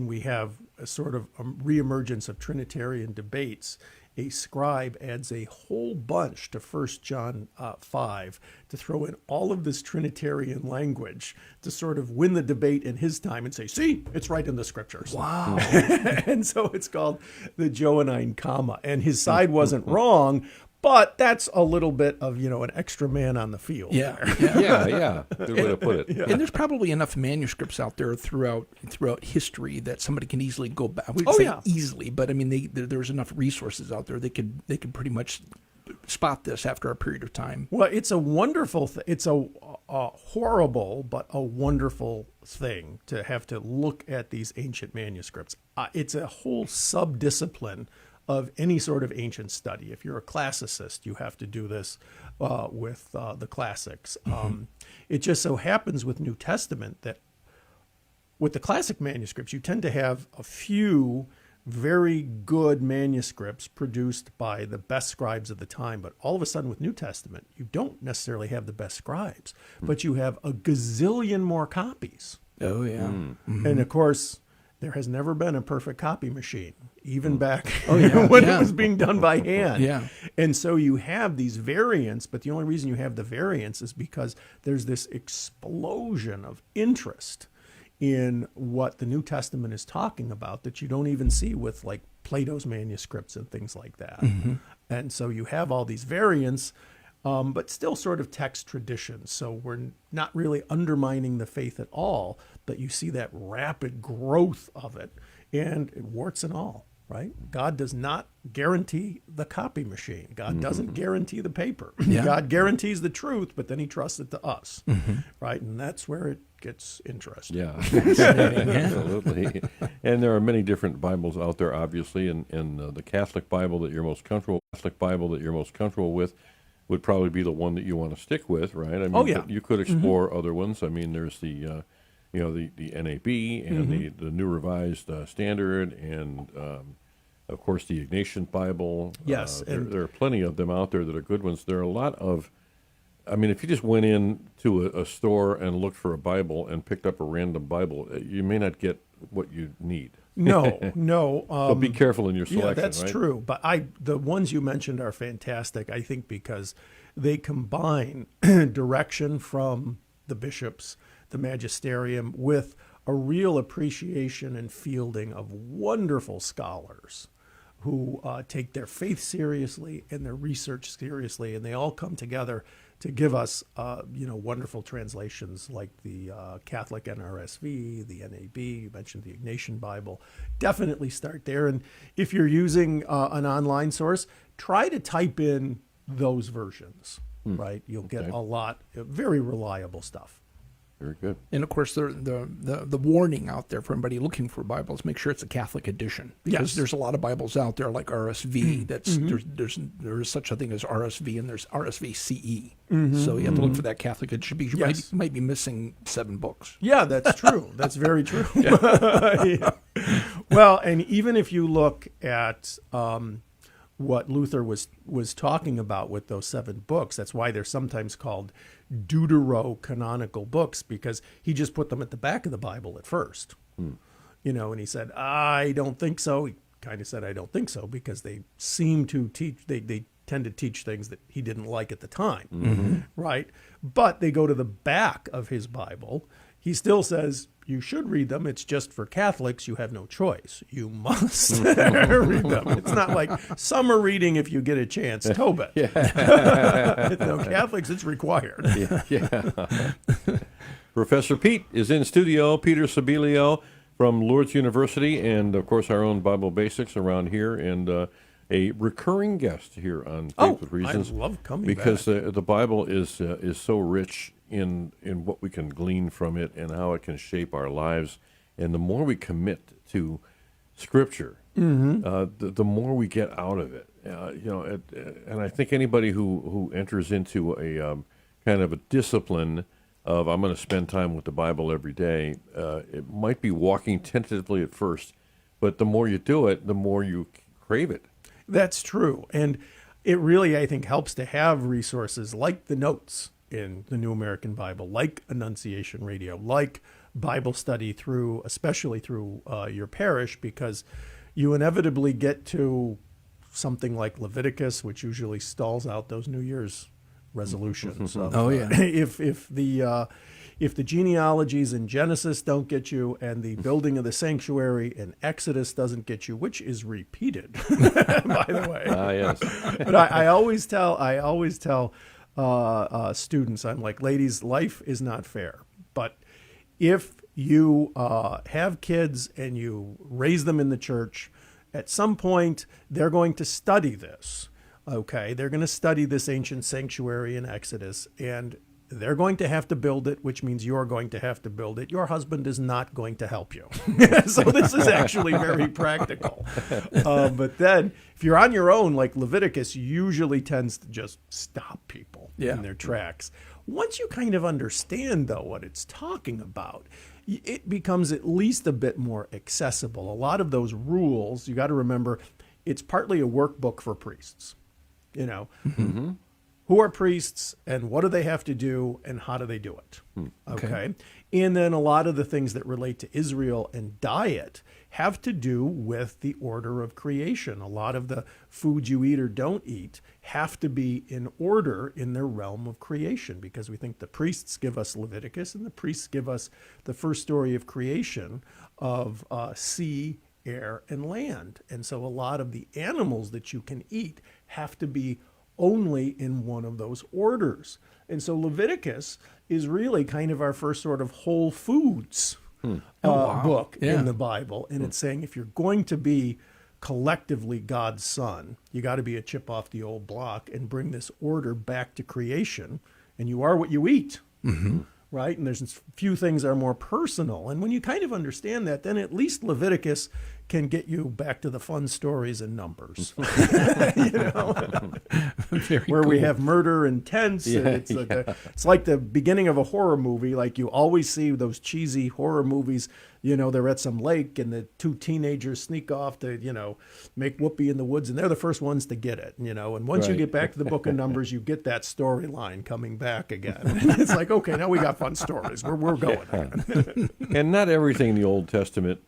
we have a sort of a reemergence of Trinitarian debates, a scribe adds a whole bunch to 1 John 5 to throw in all of this Trinitarian language to sort of win the debate in his time and say, see, it's right in the scriptures. Wow. And so it's called the Johannine comma. And his side wasn't wrong, but that's a little bit of, an extra man on the field. Yeah. Yeah. Good way to put it. Yeah. And there's probably enough manuscripts out there throughout history that somebody can easily go back. Easily, but I mean, there's enough resources out there they could pretty much spot this after a period of time. Well, it's a wonderful it's a horrible but a wonderful thing to have to look at these ancient manuscripts. It's a whole sub-discipline of any sort of ancient study. If you're a classicist, you have to do this with the classics. It just so happens with New Testament that with the classic manuscripts, you tend to have a few very good manuscripts produced by the best scribes of the time. But all of a sudden with New Testament, you don't necessarily have the best scribes, but you have a gazillion more copies. Oh, yeah. And of course, there has never been a perfect copy machine, even back when it was being done by hand. Yeah. And so you have these variants, but the only reason you have the variants is because there's this explosion of interest in what the New Testament is talking about that you don't even see with like Plato's manuscripts and things like that. And so you have all these variants, but still sort of text traditions. So we're not really undermining the faith at all, but you see that rapid growth of it, and warts and all, right? God does not guarantee the copy machine. God doesn't guarantee the paper. Yeah. God guarantees the truth, but then he trusts it to us, right? And that's where it gets interesting. Yeah, absolutely. And there are many different Bibles out there, obviously, and the Catholic Bible that you're most comfortable with would probably be the one that you want to stick with, right? I mean, but you could explore other ones. I mean, there's the NAB and the New Revised Standard, and of course the Ignatian Bible. Yes, there are plenty of them out there that are good ones. There are a lot of, I mean, if you just went in to a store and looked for a Bible and picked up a random Bible, you may not get what you need. No. So be careful in your selection. Yeah, that's right? true. But the ones you mentioned are fantastic, I think, because they combine direction from the bishops, the magisterium, with a real appreciation and fielding of wonderful scholars who take their faith seriously and their research seriously, and they all come together to give us, wonderful translations like the Catholic NRSV, the NAB. You mentioned the Ignatian Bible. Definitely start there. And if you're using an online source, try to type in those versions, right? You'll get a lot of very reliable stuff. Very good. And of course, the warning out there for anybody looking for Bibles: make sure it's a Catholic edition, because there's a lot of Bibles out there like RSV. That's there is such a thing as RSV, and there's RSV CE. So you have to look for that Catholic. It should be might be missing 7 books. Yeah, that's true. That's very true. Yeah. Well, and even if you look at what Luther was talking about with those 7 books, that's why they're sometimes called deuterocanonical books, because he just put them at the back of the Bible at first. And he said, I don't think so. He kind of said, I don't think so, because they seem to teach, they tend to teach things that he didn't like at the time, right? But they go to the back of his Bible. He still says, you should read them. It's just for Catholics. You have no choice. You must read them. It's not like summer reading if you get a chance. Tobit. No, Catholics, it's required. Professor Pete is in studio. Peter Sibilio from Lourdes University, and of course our own Bible Basics around here, and a recurring guest here on Faith with Reasons. I love coming because back. The Bible is so rich in what we can glean from it and how it can shape our lives. And the more we commit to Scripture, the more we get out of it. And I think anybody who enters into a kind of a discipline of I'm going to spend time with the Bible every day, it might be walking tentatively at first, but the more you do it, the more you crave it. That's true. And it really, I think, helps to have resources like the notes in the New American Bible, like Annunciation Radio, like Bible study especially through your parish, because you inevitably get to something like Leviticus, which usually stalls out those New Year's resolutions. If the genealogies in Genesis don't get you, and the building of the sanctuary in Exodus doesn't get you, which is repeated, by the way. Yes. But I always tell students, I'm like, ladies, life is not fair. But if you have kids and you raise them in the church, at some point they're going to study this. Okay, they're going to study this ancient sanctuary in Exodus, and they're going to have to build it, which means you're going to have to build it. Your husband is not going to help you. So this is actually very practical. But then if you're on your own, like Leviticus usually tends to just stop people in their tracks. Once you kind of understand, though, what it's talking about, it becomes at least a bit more accessible. A lot of those rules, you got to remember, it's partly a workbook for priests. Who are priests, and what do they have to do, and how do they do it? Okay. And then a lot of the things that relate to Israel and diet have to do with the order of creation. A lot of the foods you eat or don't eat have to be in order in their realm of creation, because we think the priests give us Leviticus, and the priests give us the first story of creation of sea, air, and land. And so a lot of the animals that you can eat have to be only in one of those orders. And so Leviticus is really kind of our first sort of whole foods book in the Bible. And it's saying if you're going to be collectively God's son, you got to be a chip off the old block and bring this order back to creation. And you are what you eat. Right? And there's a few things that are more personal. And when you kind of understand that, then at least Leviticus can get you back to the fun stories and numbers. Where we have murder and tents. And it's like the beginning of a horror movie. Like you always see those cheesy horror movies. They're at some lake and the 2 teenagers sneak off to, make whoopee in the woods. And they're the first ones to get it, And once you get back to the book of Numbers, you get that storyline coming back again. And it's like, okay, now we got fun stories. We're going again. And not everything in the Old Testament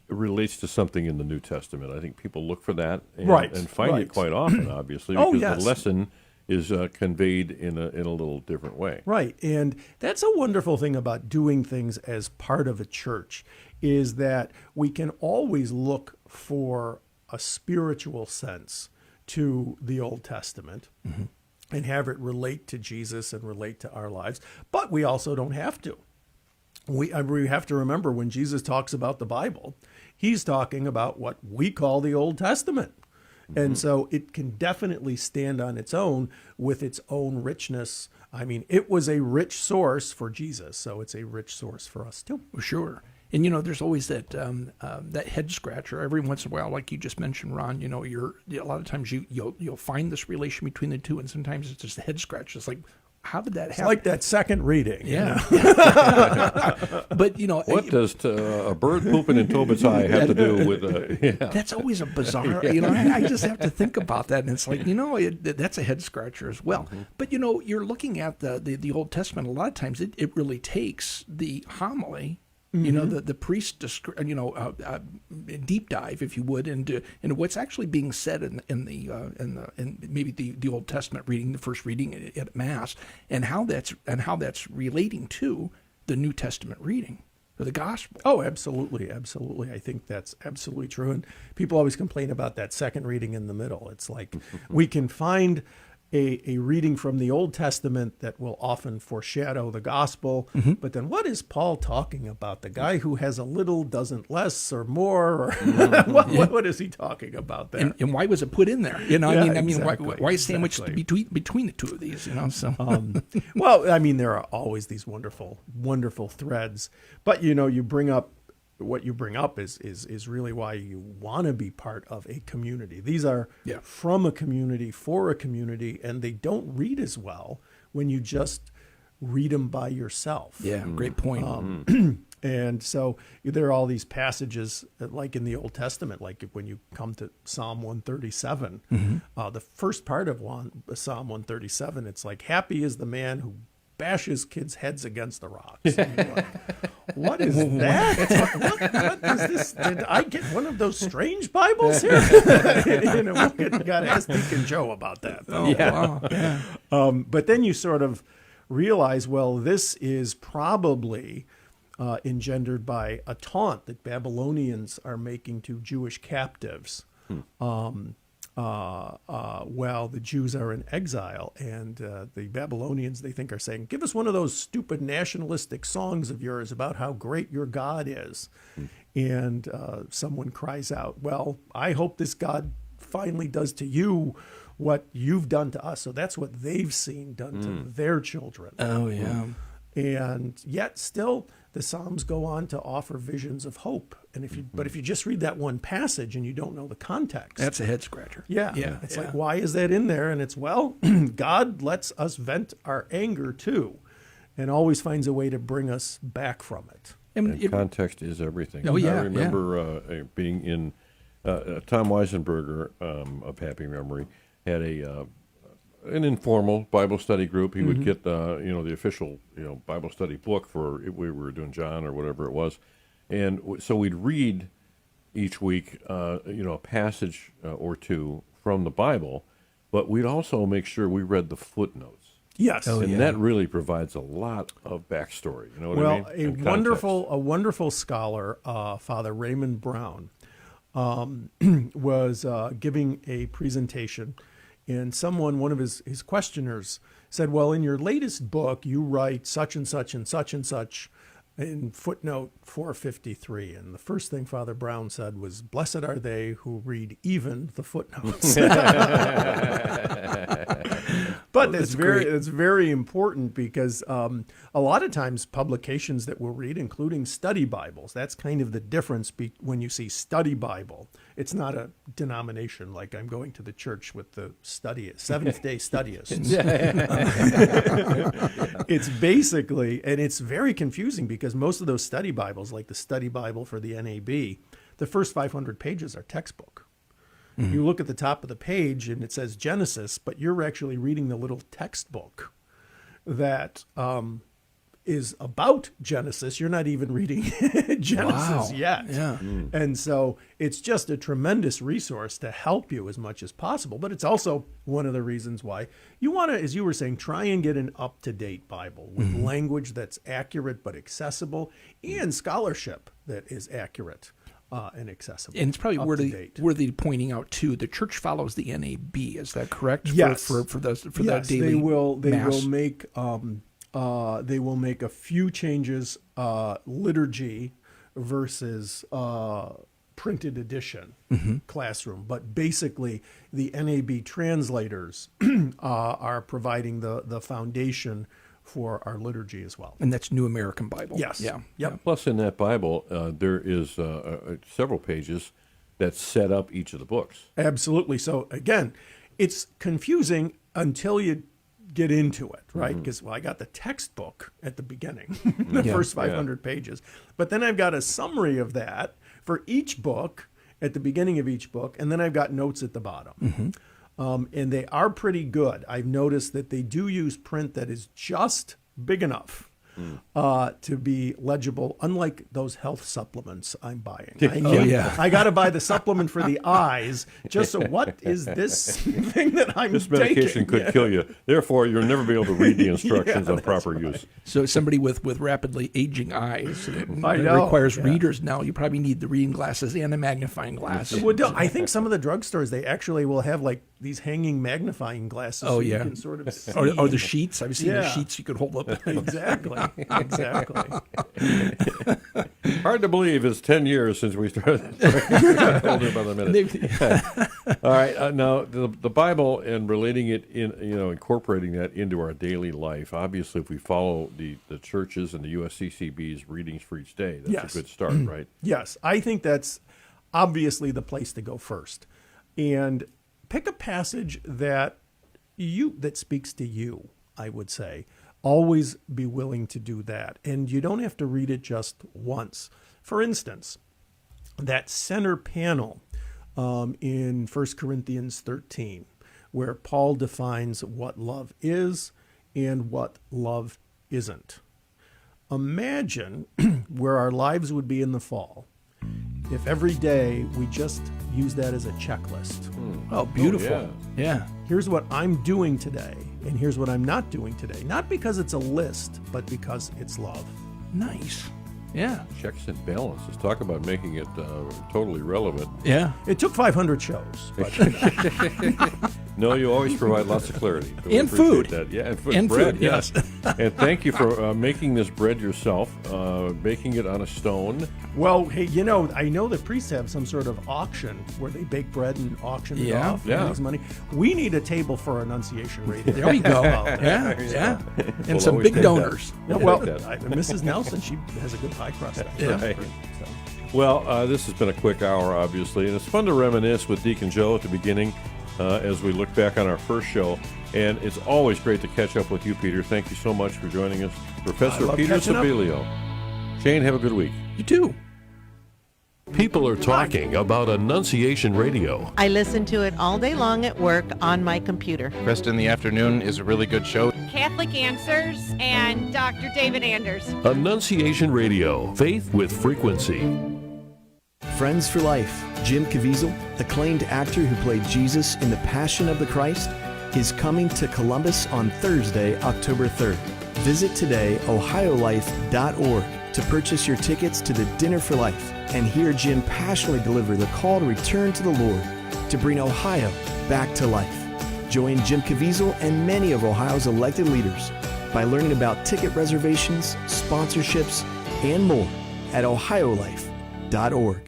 relates to something in the New Testament. I think people look for that and find it quite often, obviously, because the lesson is conveyed in a little different way. Right. And that's a wonderful thing about doing things as part of a church, is that we can always look for a spiritual sense to the Old Testament. and have it relate to Jesus and relate to our lives. But we also don't have to. We have to remember when Jesus talks about the Bible, he's talking about what we call the Old Testament. And so it can definitely stand on its own with its own richness. I mean, it was a rich source for Jesus, so it's a rich source for us too. Sure. And, there's always that that head scratcher every once in a while, like you just mentioned, Ron. A lot of times you'll find this relation between the two, and sometimes it's just a head scratch. It's like, how did that happen? It's like that second reading. Yeah. But, what does a bird pooping in Tobit's eye have to do with That's always a bizarre, I just have to think about that. And it's like, that's a head scratcher as well. But, you're looking at the Old Testament, a lot of times it really takes the homily, the priest, deep dive, if you would, into what's actually being said in maybe the Old Testament reading, the first reading at Mass, and how that's relating to the New Testament reading, or the Gospel. Oh, absolutely, absolutely. I think that's absolutely true. And people always complain about that second reading in the middle. It's like we can find a reading from the Old Testament that will often foreshadow the gospel. But then what is Paul talking about? The guy who has a little doesn't less or more? Or what is he talking about there? And why was it put in there? Exactly, why is sandwiched between the two of these? Well, I mean, there are always these wonderful, wonderful threads. But, you bring up, what you bring up is really why you want to be part of a community. These are from a community, for a community, and they don't read as well when you just read them by yourself. Yeah, great point. And so there are all these passages, like in the Old Testament, like when you come to Psalm 137, the first part of Psalm 137, it's like, happy is the man who bashes kids' heads against the rocks. And you're like, what is that? What is this? Did I get one of those strange Bibles here? We got to ask Deacon Joe about that. Wow. Yeah. But then you sort of realize, well, this is probably engendered by a taunt that Babylonians are making to Jewish captives. While the Jews are in exile, and the Babylonians, they think, are saying, give us one of those stupid nationalistic songs of yours about how great your God is. And someone cries out, well, I hope this God finally does to you what you've done to us. So that's what they've seen done to their children. Oh, yeah. And yet still the Psalms go on to offer visions of hope. And but if you just read that one passage and you don't know the context, that's a head scratcher. Yeah. It's like, why is that in there? And it's, well, God lets us vent our anger too, and always finds a way to bring us back from it. And context is everything. Oh, yeah. I remember being in Tom Weisenberger of happy memory had an informal Bible study group. He would get the official Bible study book for we were doing John or whatever it was, and so we'd read each week a passage or two from the Bible, but we'd also make sure we read the footnotes. Yes, that really provides a lot of backstory. You know what I mean? A wonderful scholar, Father Raymond Brown, was giving a presentation. And one of his questioners said, well, in your latest book, you write such and such and such and such in footnote 453. And the first thing Father Brown said was, blessed are they who read even the footnotes. But it's very important because a lot of times publications that we'll read, including study Bibles, that's kind of the difference when you see study Bible. It's not a denomination like I'm going to the church with the Seventh-day Studyists. It's basically, and it's very confusing because most of those study Bibles, like the study Bible for the NAB, the first 500 pages are textbook. You look at the top of the page and it says Genesis, but you're actually reading the little textbook that is about Genesis. You're not even reading Genesis yet. Yeah. And so it's just a tremendous resource to help you as much as possible. But it's also one of the reasons why you want to, as you were saying, try and get an up-to-date Bible with language that's accurate but accessible and scholarship that is accurate. and accessible. And it's probably worthy pointing out too. The church follows the NAB. Is that correct? Yes. For the daily they will mass? They will make a few changes. Liturgy versus printed edition classroom, but basically the NAB translators are providing the foundation for our liturgy as well. And that's New American Bible. Yes. Yeah. Yep. Plus, in that Bible, there is several pages that set up each of the books. Absolutely. So again, it's confusing until you get into it, right? Because I got the textbook at the beginning, the first 500 pages, but then I've got a summary of that for each book at the beginning of each book, and then I've got notes at the bottom. And they are pretty good. I've noticed that they do use print that is just big enough to be legible, unlike those health supplements I'm buying. I got to buy the supplement for the eyes, just so what is this thing that I'm This medication taking? could kill you. Therefore, you'll never be able to read the instructions on proper use. So somebody with rapidly aging eyes, it I know, requires readers now. You probably need the reading glasses and a magnifying glass. Well, I think some of the drugstores, they actually will have like these hanging magnifying glasses. Oh, so yeah. You can sort of see. Or the sheets. I've seen the sheets you could hold up. Exactly. Hard to believe it's 10 years since we started. Hold it by the minute. All right. Now, the Bible and relating it incorporating that into our daily life. Obviously, if we follow the churches and the USCCB's readings for each day, that's a good start, right? Yes. I think that's obviously the place to go first. And pick a passage that speaks to you, I would say. Always be willing to do that. And you don't have to read it just once. For instance, that center panel in 1 Corinthians 13, where Paul defines what love is and what love isn't. Imagine where our lives would be in the fall if every day we just use that as a checklist. Oh, beautiful. Yeah. Here's what I'm doing today, and here's what I'm not doing today. Not because it's a list, but because it's love. Nice. Yeah. Checks and balances. Talk about making it totally relevant. Yeah. It took 500 shows. But, No, you always provide lots of clarity. We and food. That. Yeah, and food. And bread, food, yes. And thank you for making this bread yourself, baking it on a stone. Well, hey, I know the priests have some sort of auction where they bake bread and auction it off and raise money. We need a table for Annunciation Radio. There we go. Yeah. And We'll some big donors. Mrs. Nelson, she has a good pie crust. Right. Well, this has been a quick hour, obviously, and it's fun to reminisce with Deacon Joe at the beginning as we look back on our first show. And it's always great to catch up with you, Peter. Thank you so much for joining us. Professor Peter Sibilio. Shayne, have a good week. You too. People are talking about Annunciation Radio. I listen to it all day long at work on my computer. Krista in the Afternoon is a really good show. Catholic Answers and Dr. David Anders. Annunciation Radio, faith with frequency. Friends for Life. Jim Caviezel, acclaimed actor who played Jesus in The Passion of the Christ, is coming to Columbus on Thursday, October 3rd. Visit today ohiolife.org to purchase your tickets to the Dinner for Life and hear Jim passionately deliver the call to return to the Lord to bring Ohio back to life. Join Jim Caviezel and many of Ohio's elected leaders by learning about ticket reservations, sponsorships, and more at ohiolife.org.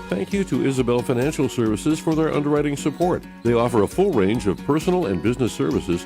Thank you to Isabel Financial Services for their underwriting support. They offer a full range of personal and business services